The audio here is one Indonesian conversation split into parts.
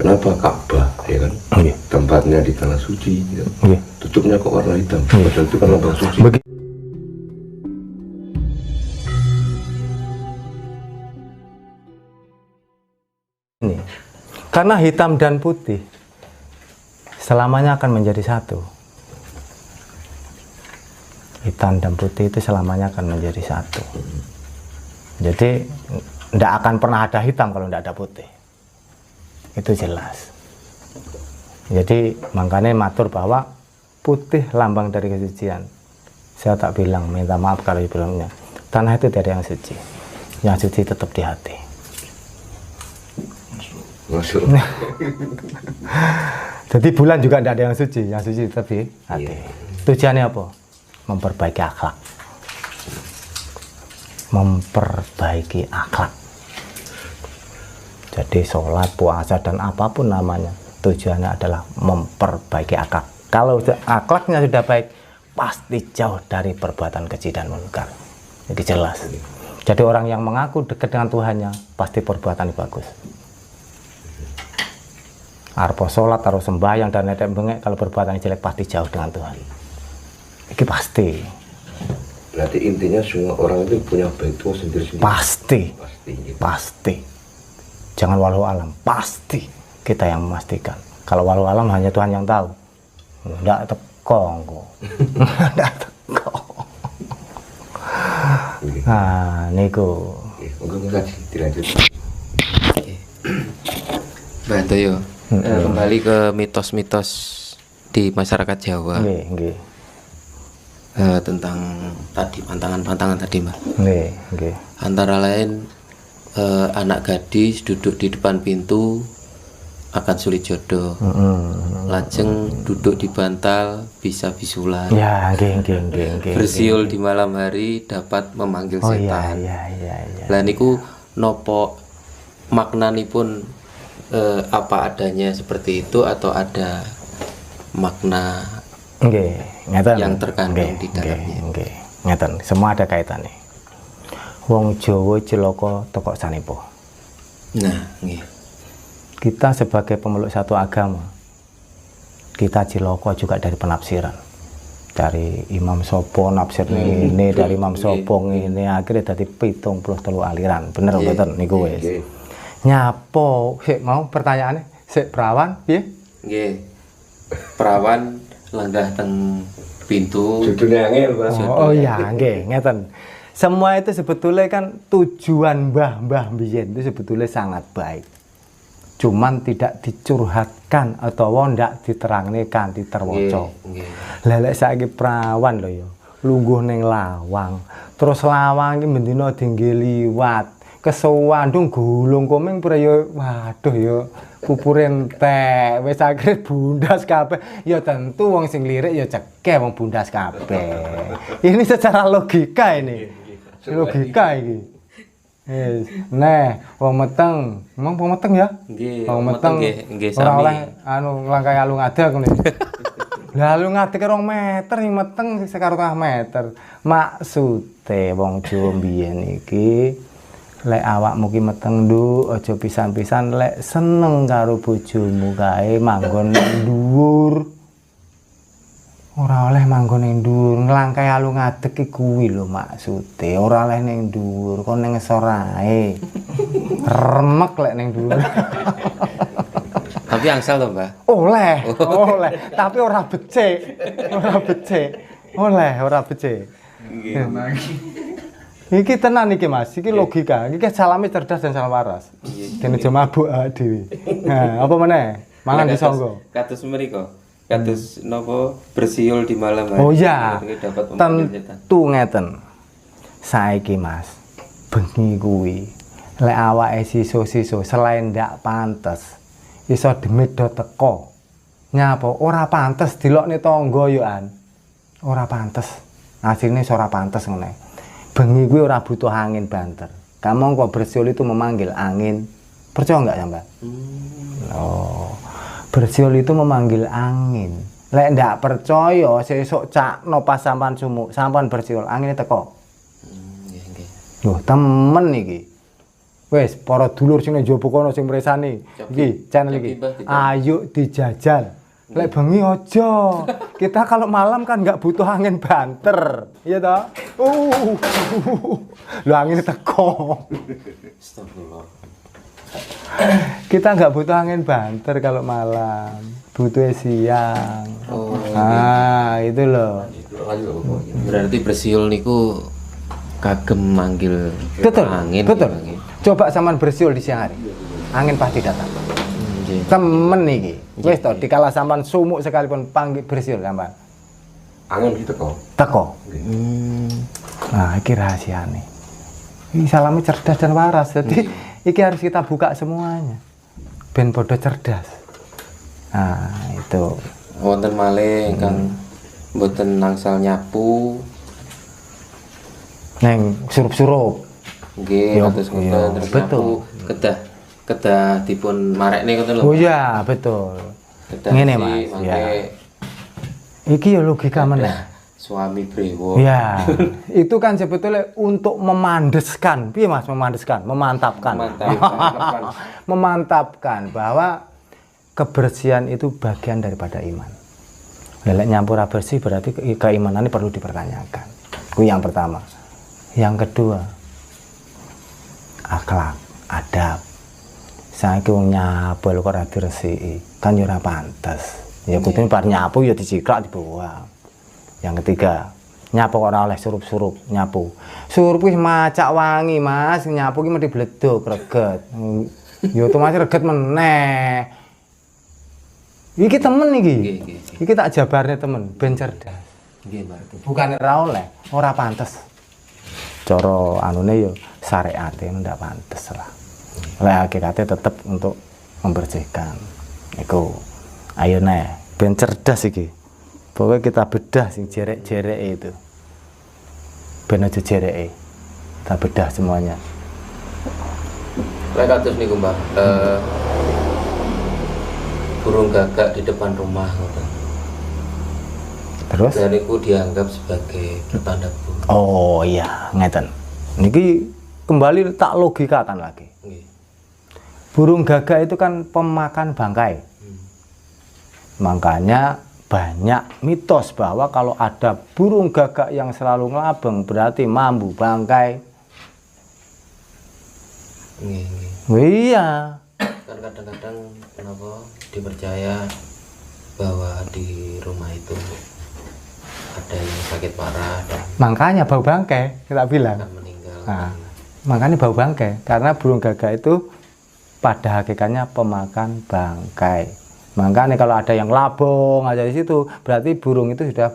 Kenapa Ka'bah, ya kan? Tempatnya di tanah suci, ya. Tutupnya kok warna hitam, padahal itu kan lambang suci. Karena hitam dan putih selamanya akan menjadi satu. Hitam dan putih itu selamanya akan menjadi satu. Jadi tidak akan pernah ada hitam kalau tidak ada putih. Itu jelas. Jadi makanya matur bahwa putih lambang dari kesucian. Saya tak bilang, minta maaf kalau bilangnya. Tanah itu tidak ada yang suci. Yang suci tetap di hati. Masuk. Jadi bulan juga tidak ada yang suci tetap di hati. Tujuannya apa? Memperbaiki akhlak. Memperbaiki akhlak. Jadi sholat, puasa, dan apapun namanya, tujuannya adalah memperbaiki akhlak. Kalau akhlaknya sudah baik, pasti jauh dari perbuatan keji dan munkar. Jadi jelas. Jadi orang yang mengaku dekat dengan Tuhannya, pasti perbuatan bagus. Arpo sholat, harus sembahyang, dan netek bengek, kalau perbuatan jelek pasti jauh dengan Tuhan. Ini pasti. Berarti intinya semua orang itu punya baik itu sendiri-sendiri. Pasti. Gitu. Pasti. Jangan walau alam, pasti kita yang memastikan. Kalau walau alam hanya Tuhan yang tahu. Nggak tekong kok. Nggak tekong. Nah, niku. Monggo dilanjut. Mbak Antoyo, kembali ke mitos-mitos di masyarakat Jawa. Nggih. Tentang tadi pantangan-pantangan tadi, Mbak. Nggih. Antara lain anak gadis duduk di depan pintu akan sulit jodoh. Lajeng duduk di bantal bisa bisulan. Ya, nggih. Bersiul di malam hari dapat memanggil setan. Iya. Lah niku nopo maknanipun apa adanya seperti itu atau ada makna yang terkandung di dalamnya? Nggih. Ngeten, semua ada kaitannya. Wong Jawa cilaka teko sanepa. Nah, nggih. Kita sebagai pemeluk satu agama, kita cilaka juga dari penafsiran. Dari Imam Sopo nafsir ini, dari Imam Sopo ini, akhirnya dari 73 aliran. Bener mboten niku wis. Nyapo, sik mau pertanyaannya, sik perawan piye? Nggih. Perawan lenggah teng pintu. Judulnya angel, Pak. Oh iya, nggih, ngeten. Semua itu sebetulnya kan tujuan mbah-mbah biyen itu sebetulnya sangat baik. Cuman tidak dicurhatkan atau ndak diterangkan, diterwaca. Lelek saiki perawan lho ya, lungguh ning lawang. Terus lawang iki mendina dingge liwat. Kesewandung gulung komeng ya, waduh ya pupure entek wis akhire bundas kabeh. Ya tentu wong sing lirik ya cekeh wong bundas kabeh. Ini secara logika ini. Logika iki. Wong meteng, emang wong meteng ya? Nggih. Wong meteng nggih ora sami. oleh nglangkai alung adeg ngene. Lah alung adeg 2 meter ning meteng sekaro 2 meter. Maksude wong Jawa mbiyen iki lek awakmu ki meteng nduk aja pisan-pisan lek seneng karo bojomu kae manggon dhuwur. Ora oleh manggon ning dhuwur, nglangkai alung adeg ki kuwi lho maksude. Ora oleh ning dhuwur, kon ning ngisor ae. Remek lek ning dhuwur. Tapi angsal to, Mbak? Oleh. Tapi ora becik. Ora becik. Iki tenan iki Mas, iki logika. Iki salame cerdas dan salah waras. Dene aja mabuk dhewe. Nah, apa meneh? Mangan disangga. Kados mriko. Kados napa bersiul di malam hari. Oh iya. Dapat memanggil setan. Tentu ngeten. Saiki Mas, bengi kuwi lek awake siso-siso selain ndak pantes iso demit do teko. Nyapa ora pantes dilokne tangga yo an. Ora pantes. Asline ora pantes ngene. Bengi kuwi ora butuh angin banter. Kamu kok bersiul itu memanggil angin. Percaya enggak sampean? Oh. Bersiul itu memanggil angin. Lek ndak percaya sesuk cakno pas sampean sumuk, sampean bersiul angine teko. Nggih. Loh, temen iki. Wes, para dulur sing nang njaba kono sing mresani. Iki channel iki. Ayo dijajal. Lek bengi aja. Kita kalau malam kan nggak butuh angin banter. Iya toh? Lu angin teko. Astagfirullah. Kita nggak butuh angin banter kalau malam. Butuh siang. Oh. Ah, itu loh. Berarti bersiul niku kagem manggil Betul. angin. Betul. Angin. Coba sampean bersiul di siang hari. Angin pasti datang. Nggih. Temen iki. Wis to, dikala sampean sumuk sekalipun panggil bersiul sampean. Angin gitu kok. Teko. Nah, iki rahasiane. Ini salamnya cerdas dan waras. Jadi iki harus kita buka semuanya. Ben podo cerdas. Nah, itu. Wonten malih ingkang mboten nangsal nyapu. Neng surup-surup. Nggih, Yo, kados ngoten iya, terus betul. nyapu kedah dipun marekne ngoten lho. Oh iya, betul. Kedah Ngene, si Mas. mangke Ya. Iki ya logika meneh. suami brewo. Ya, itu kan sebetulnya untuk memandeskan, piye Mas, memandeskan, memantapkan. Memantapkan bahwa kebersihan itu bagian daripada iman. Lelek nyampur bersih berarti keimanan ini perlu dipertanyakan. Itu yang pertama. Yang kedua, akhlak, adab. Saiki wong nyapu lho kok ora diresiki, kan ya ora pantes. Ya kudune bar nyapu ya dicikrak dibuang. Yang ketiga, nyapu kok ora oleh surup-surup nyapu. Surup wis macak wangi, Mas. Nyapu ki mesti bledok reget. Ya otomatis reget meneh. Iki temen iki. Nggih. Iki tak jabarne temen, ben cerdas. Nggih, Mbak. Bukan ora oleh, ora pantes. Cara anune ya syariate ndak pantes lah. Lah hakikate tetep untuk membersihkan. Iku. Ayo neh, ben cerdas iki. Pokoknya kita bedah sing jerek-jerek itu. Ben aja jereke. Kita bedah semuanya. Lek kados niku, Mbak. Burung gagak di depan rumah ngoten. Terus? Dan itu dianggap sebagai pertanda buruk. Oh iya, ngeten. Niki kembali tak logikakan lagi. Nggih. Burung gagak itu kan pemakan bangkai. Makanya banyak mitos bahwa kalau ada burung gagak yang selalu ngelabeng berarti mambu bangkai. Nggih, nggih. Iya. Kan kadang-kadang kenapa dipercaya bahwa di rumah itu ada yang sakit parah dan Makanya bau bangkai, kita bilang. akan meninggal. Nah, makanya bau bangkai karena burung gagak itu pada hakikatnya pemakan bangkai. Makanya kalau ada yang labong aja di situ, berarti burung itu sudah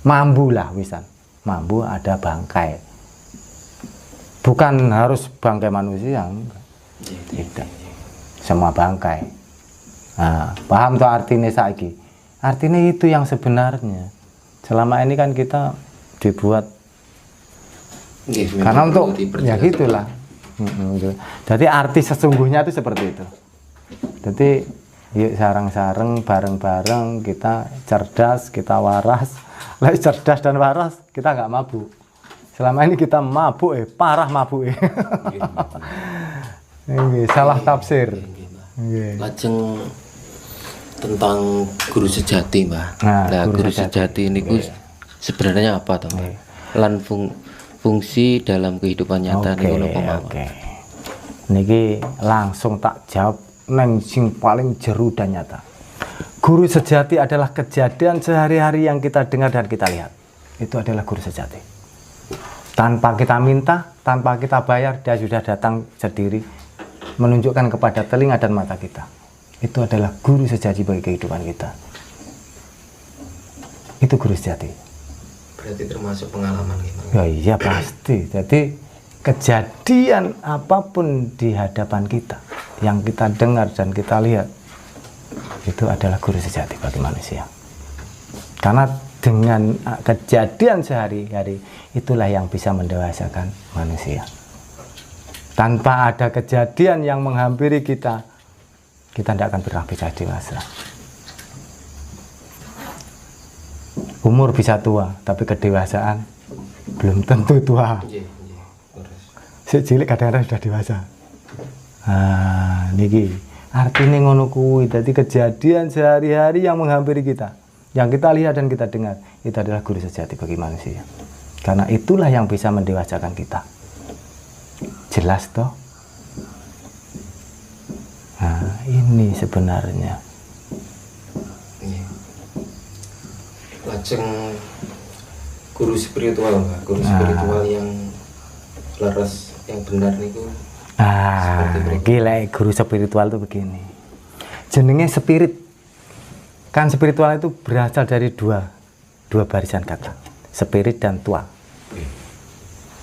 mambu lah wisan. Mambu ada bangkai. Bukan harus bangkai manusia, enggak. Tidak. Semua bangkai. Nah, paham tuh artinya saiki? Artinya itu yang sebenarnya. Selama ini kan kita dibuat Nggih, karena memang untuk perlu ya diperjelas gitulah. Gitu. Jadi arti sesungguhnya itu seperti itu. Jadi yuk sarang-sarang bareng-bareng kita cerdas, kita waras. Lah cerdas dan waras kita nggak mabuk. Selama ini kita mabuk parah mabuk salah tafsir. Nggih. Lajeng tentang guru sejati, Mbak. Nah, Guru sejati ini sebenarnya apa, toh, Mbak? Lan fungsi dalam kehidupan nyata niku napa mawon? Oke. Niki langsung tak jawab neng sing paling jeru dan nyata. Guru sejati adalah kejadian sehari-hari yang kita dengar dan kita lihat. Itu adalah guru sejati. Tanpa kita minta, tanpa kita bayar, dia sudah datang sendiri menunjukkan kepada telinga dan mata kita. Itu adalah guru sejati bagi kehidupan kita. Itu guru sejati. Berarti termasuk pengalaman gitu. Ya iya pasti. Jadi kejadian apapun di hadapan kita yang kita dengar dan kita lihat itu adalah guru sejati bagi manusia. Karena dengan kejadian sehari-hari itulah yang bisa mendewasakan manusia. Tanpa ada kejadian yang menghampiri kita tidak akan pernah bisa dewasa. Umur bisa tua, tapi kedewasaan belum tentu tua. Sik cilik kadang-kadang sudah dewasa. Nah, niki artinya ngono kuwi. Dadi kejadian sehari-hari yang menghampiri kita, yang kita lihat dan kita dengar, itu adalah guru sejati bagi manusia. Karena itulah yang bisa mendewasakan kita. Jelas toh? Nah, ini sebenarnya. Lajeng guru spiritual, Mbak. Guru spiritual yang laras, yang benar niku. Gila, guru spiritual itu begini. Jenenge spirit. Kan spiritual itu berasal dari dua barisan kata. Spirit dan tua.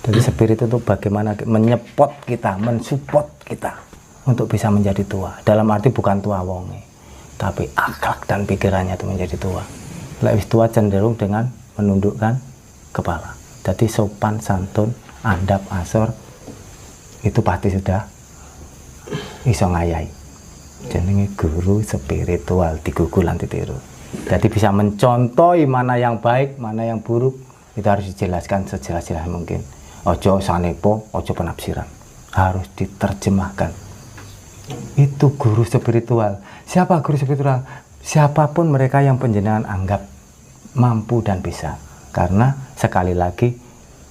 Jadi spirit itu bagaimana menyepot kita, mensupport kita untuk bisa menjadi tua. Dalam arti bukan tua wonge, tapi akhlak dan pikirannya itu menjadi tua. Lewis tua cenderung dengan menundukkan kepala. Jadi sopan, santun, andap, asor itu pasti sudah iso ngayai. Jenenge guru spiritual digugulan ditiru. Jadi bisa mencontohi mana yang baik, mana yang buruk, itu harus dijelaskan sejelas-jelas mungkin. Ojo sanepo, ojo penafsiran, harus diterjemahkan. Itu guru spiritual. Siapa guru spiritual? Siapapun mereka yang panjenengan anggap mampu dan bisa. Karena sekali lagi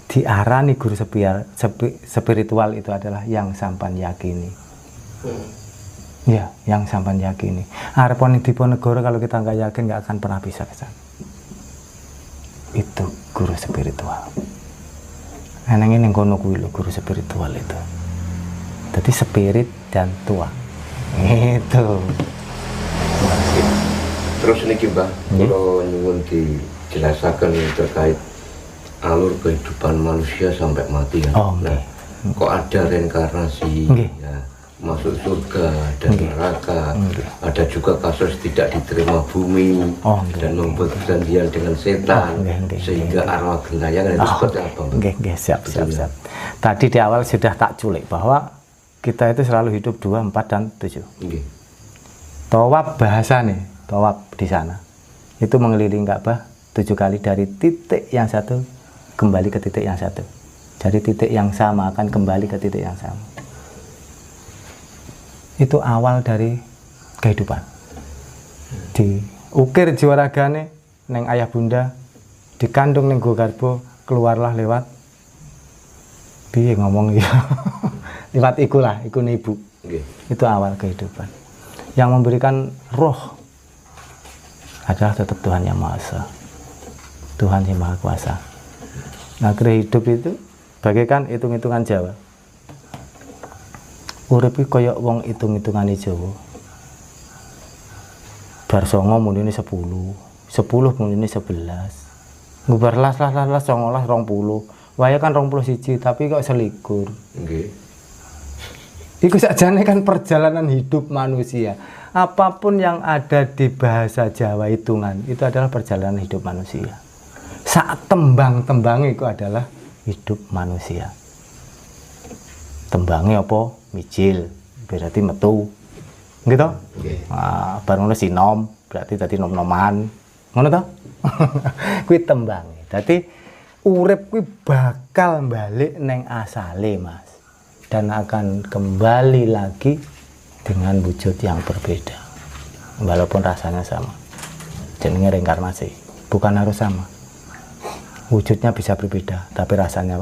diarani guru spiritual itu adalah yang sampan yakini. Ya, yang sampan yakini. Arepon Diponegoro kalau kita nggak yakin nggak akan pernah bisa ke sana. Itu guru spiritual. Eneng ning kono kuwi lho guru spiritual itu. Jadi spirit dan tua. Itu. Terus niki Mbah, kalau nyuwun dijelaskan terkait alur kehidupan manusia sampai mati ya. Nah, kok ada reinkarnasi, ya, masuk surga dan neraka, ada juga kasus tidak diterima bumi dan membuat perjanjian dengan setan sehingga arwah gentayangan itu seperti apa? Siap. Tadi di awal sudah tak culik bahwa kita itu selalu hidup 2, 4, dan 7. Tawaf bahasa nih, tawaf di sana itu mengelilingi Ka'bah 7 kali dari titik yang satu kembali ke titik yang satu. Jadi titik yang sama akan kembali ke titik yang sama. Itu awal dari kehidupan. Diukir jiwa ragane neng ayah bunda, dikandung neng go garbo, keluarlah lewat piye ngomong ya. Lewat ikulah, iku ibu. Itu awal kehidupan. Yang memberikan roh adalah tetap Tuhan Yang Maha Esa. Tuhan Yang Maha Kuasa. Nah, hidup itu bagaikan hitung-hitungan Jawa. Urip iki kaya wong hitung-hitungane Jawa. Bar 9 munine 10, 10 munine 11. Ngubar las 19 20. Waya kan 21 tapi kok 21. Nggih. Iku sakjane kan perjalanan hidup manusia. Apapun yang ada di bahasa Jawa hitungan itu adalah perjalanan hidup manusia. Saat tembang-tembang itu adalah hidup manusia. Tembangnya apa? Mijil, berarti metu. Gitu? Nah, baru ngono sinom, berarti tadi nom-noman. Ngono toh? Kuwi tembangnya. Dadi urip kuwi bakal balik neng asale, Mas. Dan akan kembali lagi dengan wujud yang berbeda. Walaupun rasanya sama. Jenenge reinkarnasi. Bukan harus sama. Wujudnya bisa berbeda, tapi rasanya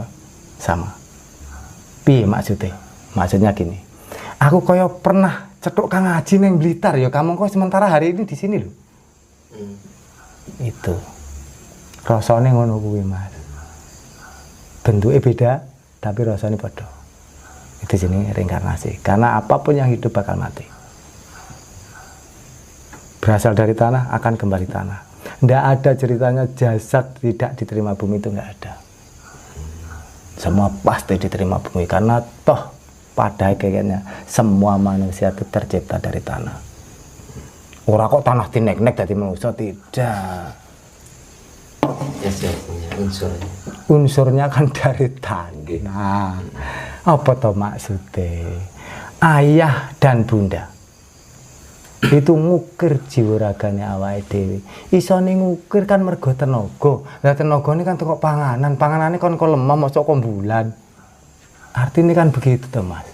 sama. Piye maksudnya? Maksudnya gini. Aku koyo pernah cetuk Kang Haji neng Blitar ya, kamu kok sementara hari ini di sini loh. Itu. Rasane ngono kuwi, Mas. Bentuknya beda, tapi rasanya padha. Itu jenis reinkarnasi. Karena apapun yang hidup bakal mati. Berasal dari tanah, akan kembali tanah. Tidak ada ceritanya jasad tidak diterima bumi, itu nggak ada. Semua pasti diterima bumi. Karena toh pada kayaknya semua manusia itu tercipta dari tanah. Ora kok tanah tinek-nek dari manusia, tidak. Unsurnya kan dari tanah. Apa toh maksudnya? Ayah dan bunda itu ngukir jiwa ragane awake dhewe. Isone ngukir kan mergo tenaga. Lah tenagane kan teko panganan, panganane kon lemah mosok kon bulan. Artinya kan begitu toh Mas.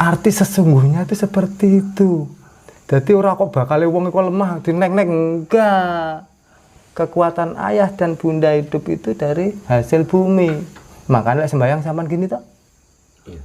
Arti sesungguhnya itu seperti itu. Jadi orang kok bakal wong iku lemah dinek-nek, enggak. Kekuatan ayah dan bunda hidup itu dari hasil bumi. Makanya sembahyang sampean gini toh. Iya.